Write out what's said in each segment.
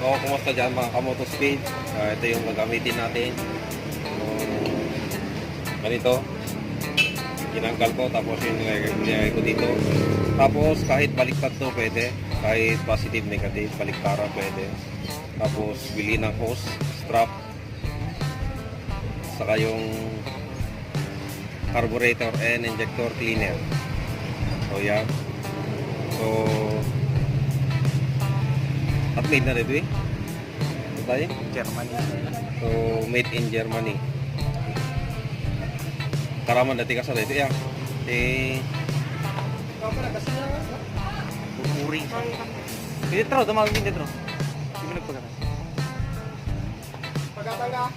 So, kumusta dyan mga kamoto speed? Ito yung gagamitin natin. Ganito. Tinanggal ko, tapos yung nilagay ko dito. Tapos, kahit baliktad to pwede. Kahit positive, negative, baliktara pwede. Tapos, bili ng hose, strap. Saka yung carburetor and injector cleaner. So, yan. So, at made na rin ito tayo? Germany. So, made in Germany. Karaman dati ka sa dito yan. Pupuri. Hindi tro, tumawag din tro. Hindi mo nagpagatan. Pagatan ka?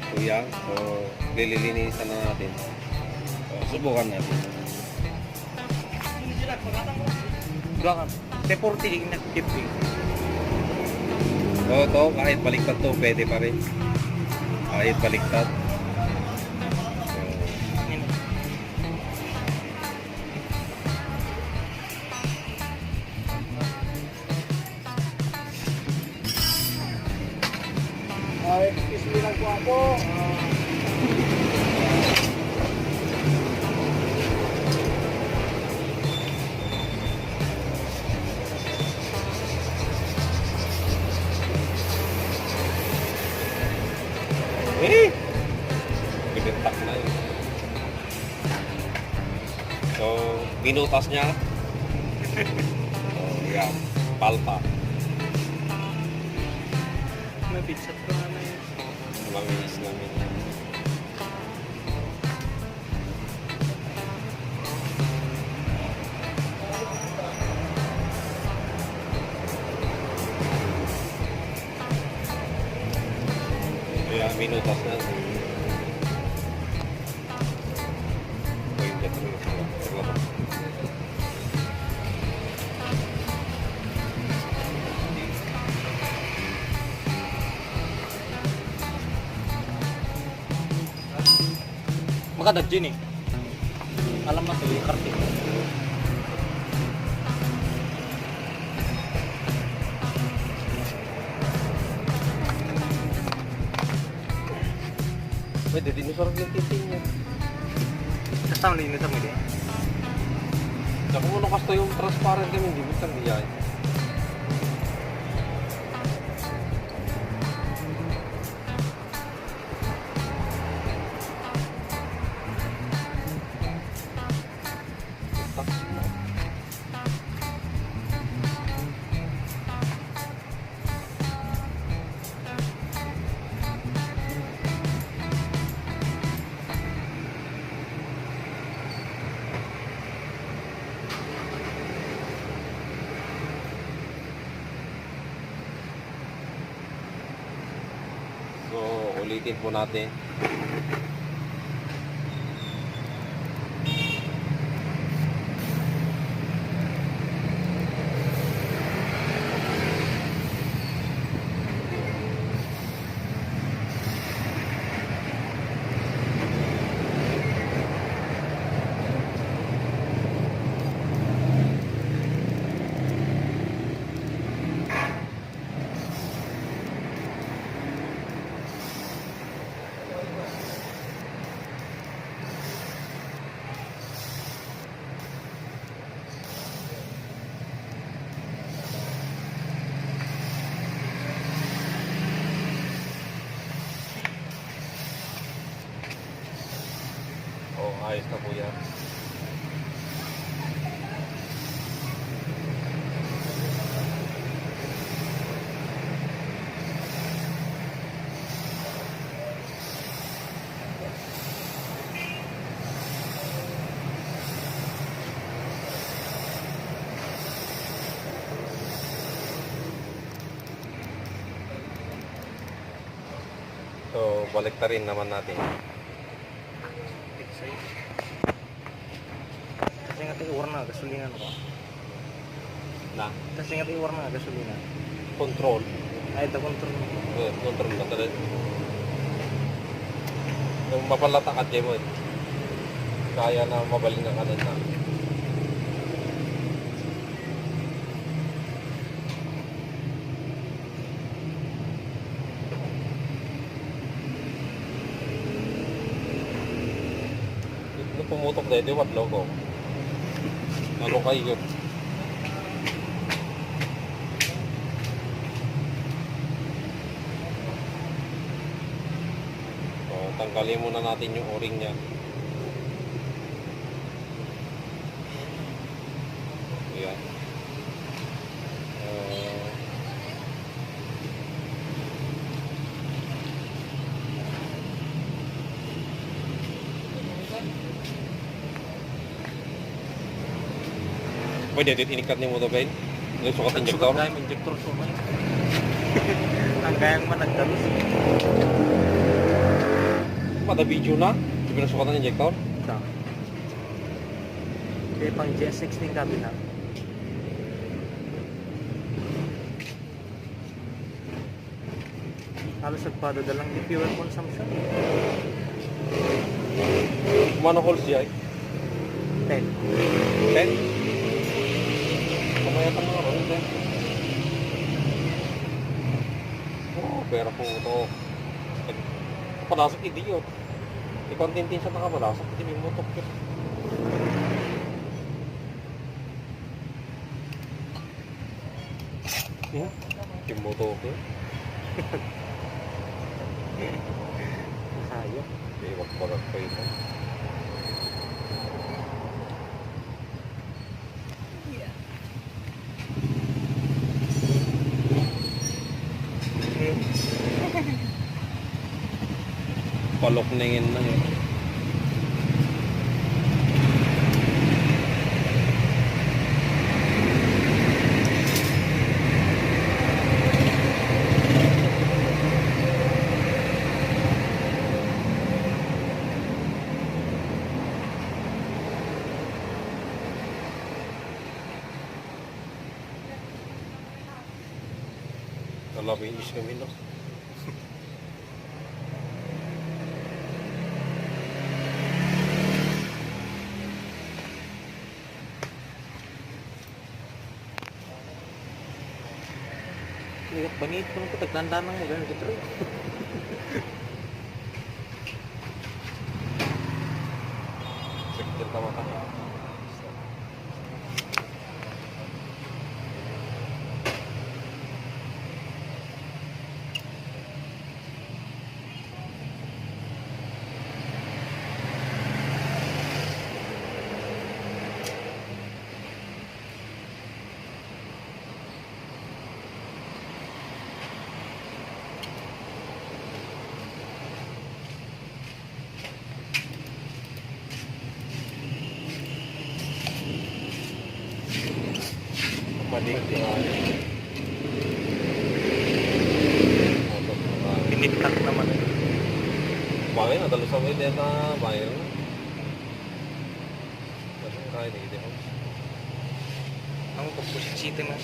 So, yan. So, lilinisan na natin. So, subukan natin. Dua ka. T40 na 50. So, ito, kahit baliktad to, pwede pa rin. Kahit baliktad. Excuse me lang po ako. Bibitak na yun. So, binutas niya. So, yan. Palpa. May pizza ko na yun. Maminis namin yan. Kaya minutas na. Makadag dyan eh. Alam na ito yung kartik. Pwede din usarap yung titing niya. Kasama lang yun sa mga. Kung ano kasto yung transparent kami, hindi mo siyang diyan. So, ulitin po natin. Ayos na po yan. So, baliktarin naman natin. Kasi nga tayo warna, gasolina ko. Na? Kasi nga tayo warna, gasolina. Control. Ay, ito control. Control na talaga. Yung mapalata ka, Jemo. Kaya na mabaling ang kanan na. Tumutok dahil di wadlaw ko. Ano kayo? So, tanggalin muna natin yung o-ring niya. Ayan. Pwede dito inikat ni mo ito, Ben? Yung sukat injector? Sukat injector so man. Ang gayang man nagdalos. Pada video na? Di ba nasukatan ng injector? Sa. Kaya pang GS16 kabina. Halos nagpadadalang di fuel consumption. Kumano holes siya eh? 10. 10? Kamayatan mga ron, Ben. Oh, pera po ito. Nakapalasok, idiot. Ikontintin siya nakapalasok, hindi may motok yun. Yung motok yun. Sayang. Hindi, wag pa ito. Palokningin na yun. Nalabinis kami, no? Lihat banit pun ko tagtanda nang ganun gitu. Sektor tama ka. Madik Pinitak naman. Bagay na, dalo sa way deta, bagay na. Kasi kaya na hindi mo. Ang pagpusit-sitin na.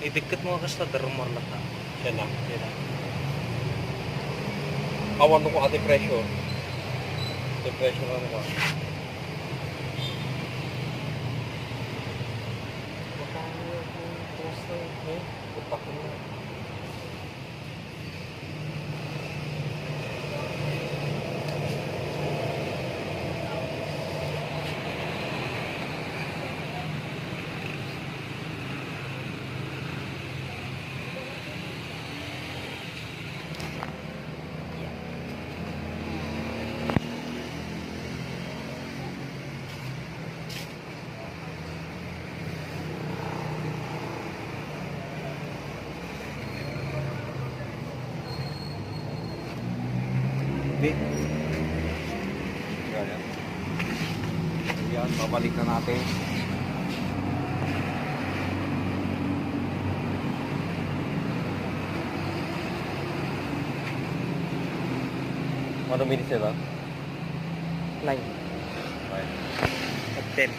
Idikit mo kasi sa rumor lang na. Yan na. Yan na. Awan ko ate pressure. Ate pressure ano ka. Putak mo. Hindi. Ganyan. Yan, babalik na natin. Ano minutes nila? 9 Right. at 10.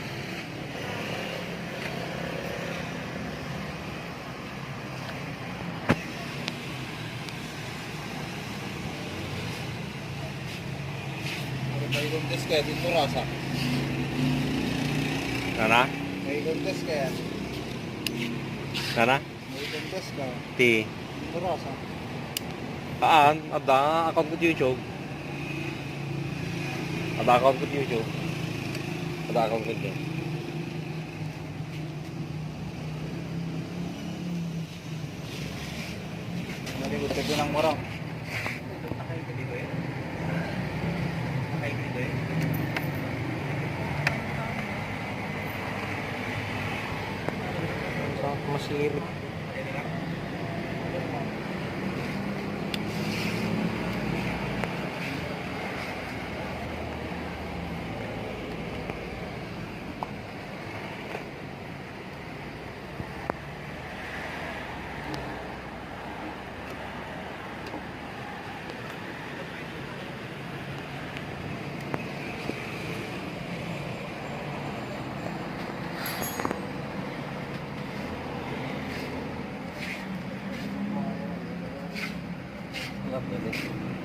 May contest kaya dito rasa. Nana? May contest kaya. Nana? May contest ka. Ti. Dito rasa. Kaan? Ada? Account ko YouTube. Ada account ko di YouTube. Ada account ko di. Nalibot ka ng morang. Masih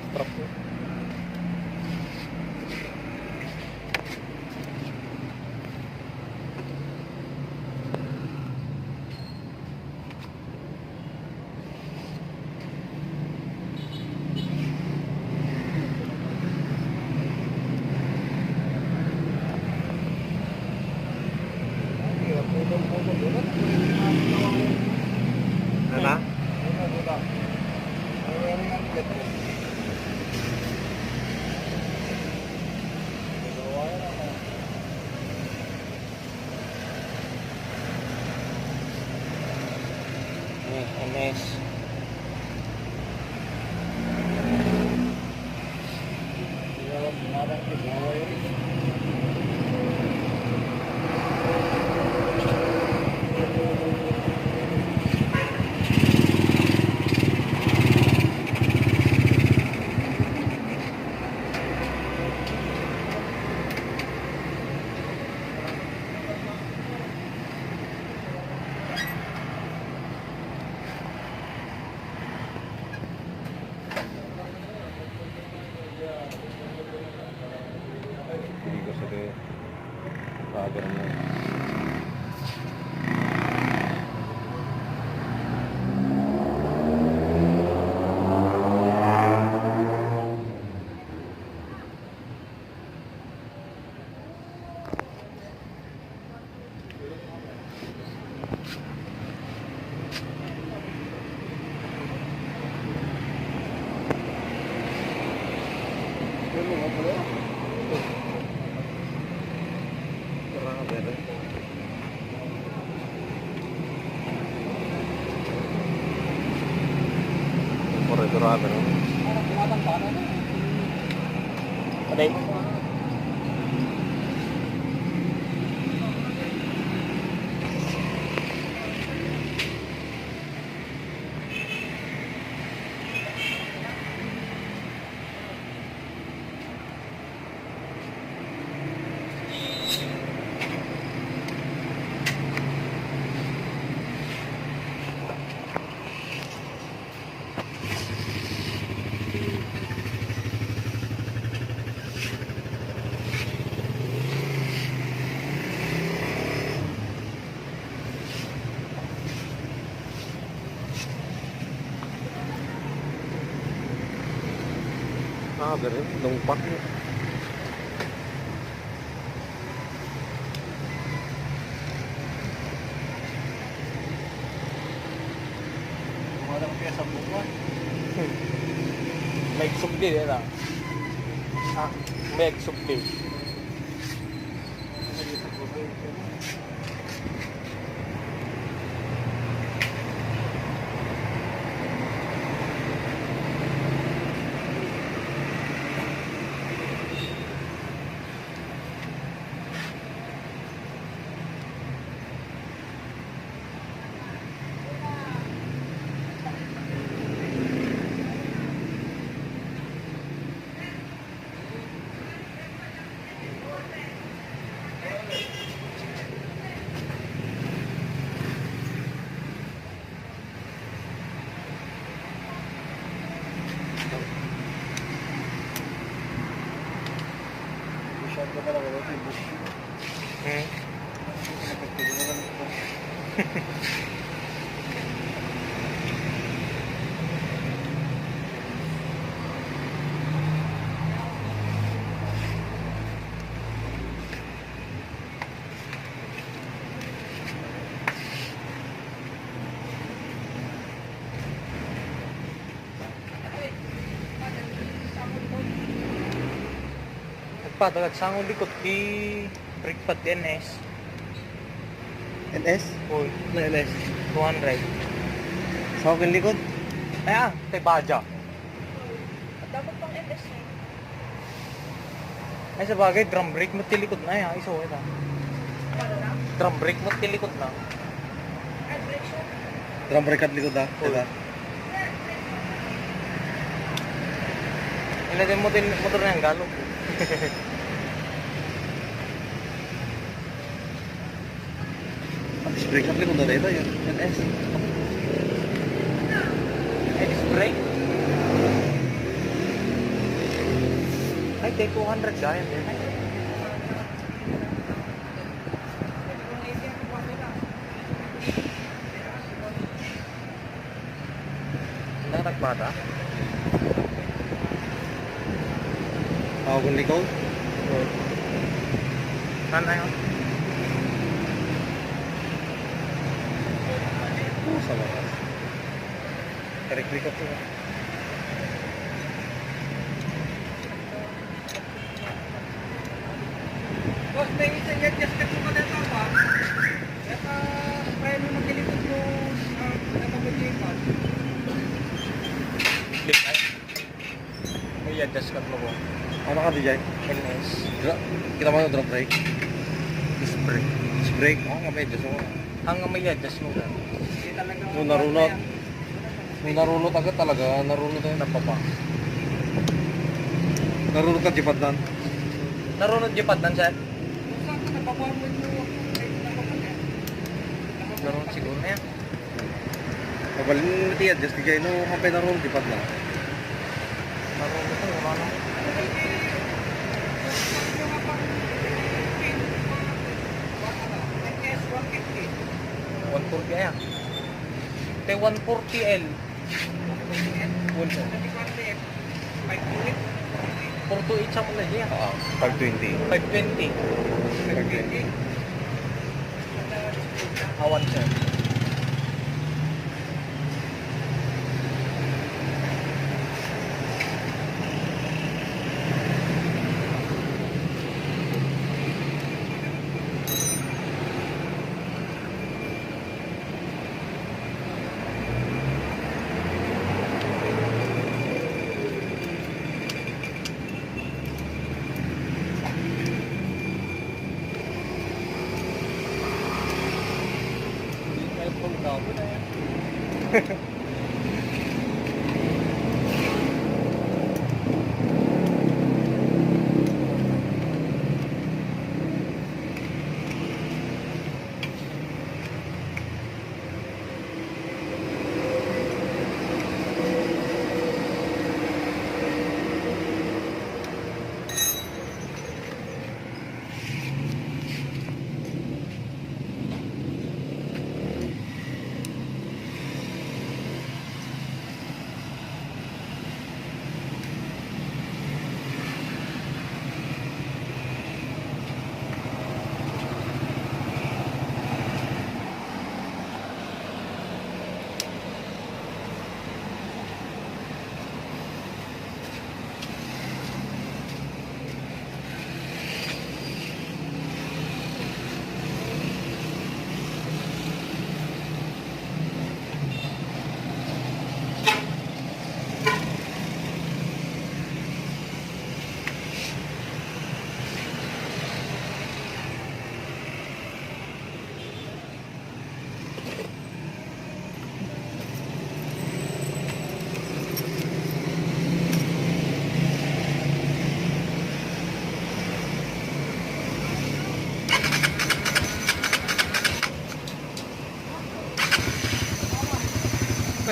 strap. Ano? Nih, MS. Hindi ko sa kaagad mo. Grabe. Grabe. Aday. Grabe. Lungpat. Walang piyesa buka. May subdi din ah. May subdi. Masyado ka talaga ito yung bush. Napagpili na lang ito. pa, tagad sa akong likod, di brake pad, NS. NS? Uy, Na NS? 200. Sa akin likod? Ay tay Baja. Dapat pang MS na Ay sa bagay, drum brake mo tilikod na yan. Iso, ito. Ano na? Drum brake mo tilikod na. Ay, brake show. Drum brake at likod ha? Diba? Ilagay mo din motor na yung galog. At least brake at likod na ito yun. NS. Ay, disc brake. Ay, tay 200 gaya din. Natagbata? Ako kung likod? Saan na yun? Oo, sa wakas. Correct likod ko. Boss, may isang adjustment ko na ito ba? Ito, kaya mo magkilikot mo napag-ulipan. Click ay. May adjust ka mo ko. Ano ka DJ? NS. Kita mo yung drum brake? Disc brake. Disc brake? Oo nga, medyo so. Hanggang may adjust mo ka. Hindi talaga Nung narunot. Nung narunot agad talaga. Narunot na yun. Napapa. Narunot ka jipad nan. Narunod yung pad sir? Kung saan ka napakuha mo yung Narunod siguro na yan. Mabalin niti adjust di kayo no hampay narunot jipad na. Narunod ito, wala na. NS 150. 140 ayan. Te 140L. Wala. 428 sa mula niya. Oo, 520. 520. 520. Awan sir.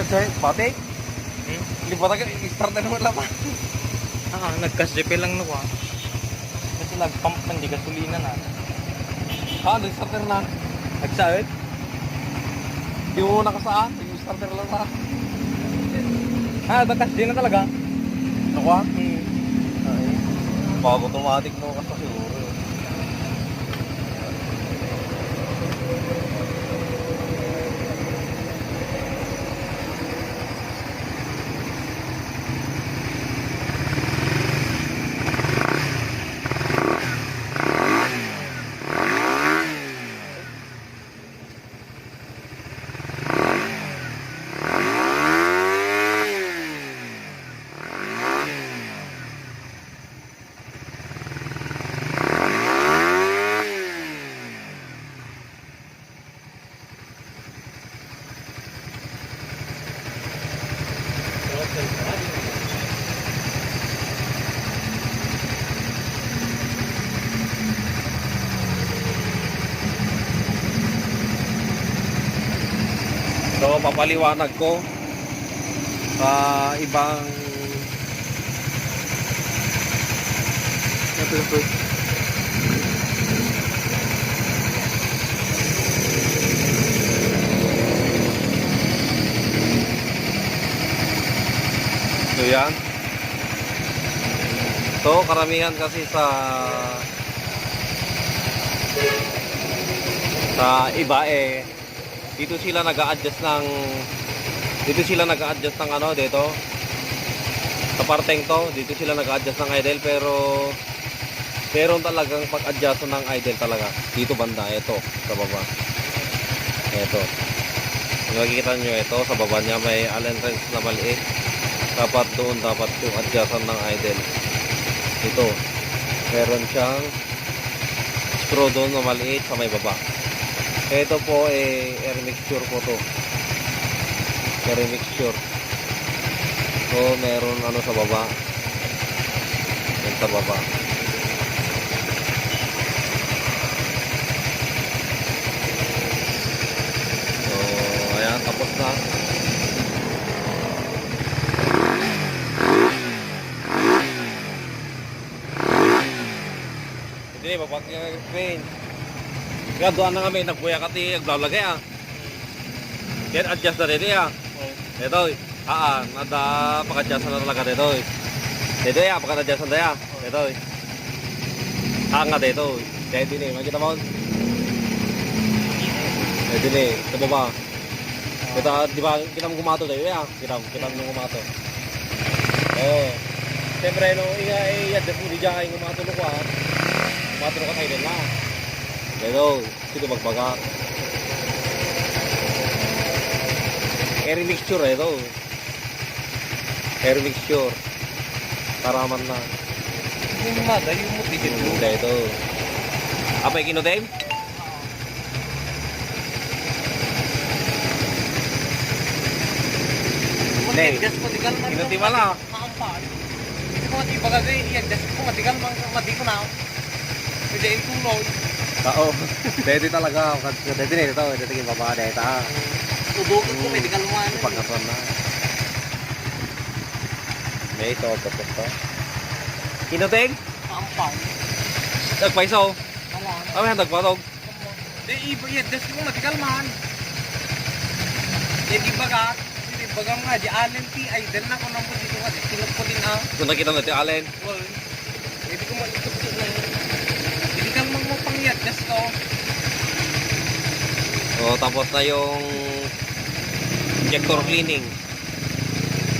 Sir, batik? Hmm? Lipat agad, i-start na naman laman. Nagkas-JP lang no ah. Kasi nag-pump man, di gasolina na. Nag-starter na. Nagsaot? Di mo nakasaan, nag-starter lang na. Bakas di na talaga. Ako ah? Ay, bago automatic mo kasi siguro. So, papaliwanag ko sa ibang so yan. So, karamihan kasi sa iba dito sila nag-a-adjust ng ano dito sa parteng to, dito sila nag-a-adjust ng idle, pero meron talagang pag-adjust ng idle talaga dito banda, ito sa baba, ito makikita nyo, ito sa baba niya may allen wrench na maliit, dapat doon dapat yung adjustan ng idle. Ito meron siyang screw doon na maliit sa may baba. Ito po air mixture po to, air mixture. So meron ano sa baba, yan sa baba. So ayan, tapos na. Hindi papag-paint. Kaya doon na kami, nagbuya kati, naglalagay Yan, adjust na dito Ito, nada pag-adjust na talaga dito Dito pag-adjust na dito nga dito. Kaya din makikita mo. Kaya din ito ba? Kita, di ba, kita mo gumato dito kita mo gumato. Siyempre, no, i-adjust mo di dyan kayo gumato ko gumato ka tayo din na. Dito, dito magbaga. Air mixture ito. Air mixture. Taraman na. Yung mada, yung mutigit mo. Ito. Apa yung kinodem? Mag-adjust mo, tigal man. Kinoti wala. Maampal. Hindi ko matibagagay, i-adjust ko, matigal man, mati ko na. Pwede yung tuloy. Oo. Dito talaga. Dito dito. Dito yung baba. Dito Udukot ko, may tigal man. pagkaroon na. May ito. Tapos ito. Kinoteng? Maampal. Nagpaisaw. Wala. Ano yan? Nagpatog. I-adjust mo, matigal man. Hindi bagat. Hindi bagang nga, di allen ti, ay dal na ko nang po dito ka, tinok ko din Kung nakita natin, Allen. Well, hindi ko malikot ko na yun. Hindi ka magmupang i-adjust ko. O, tapos na yung injector cleaning.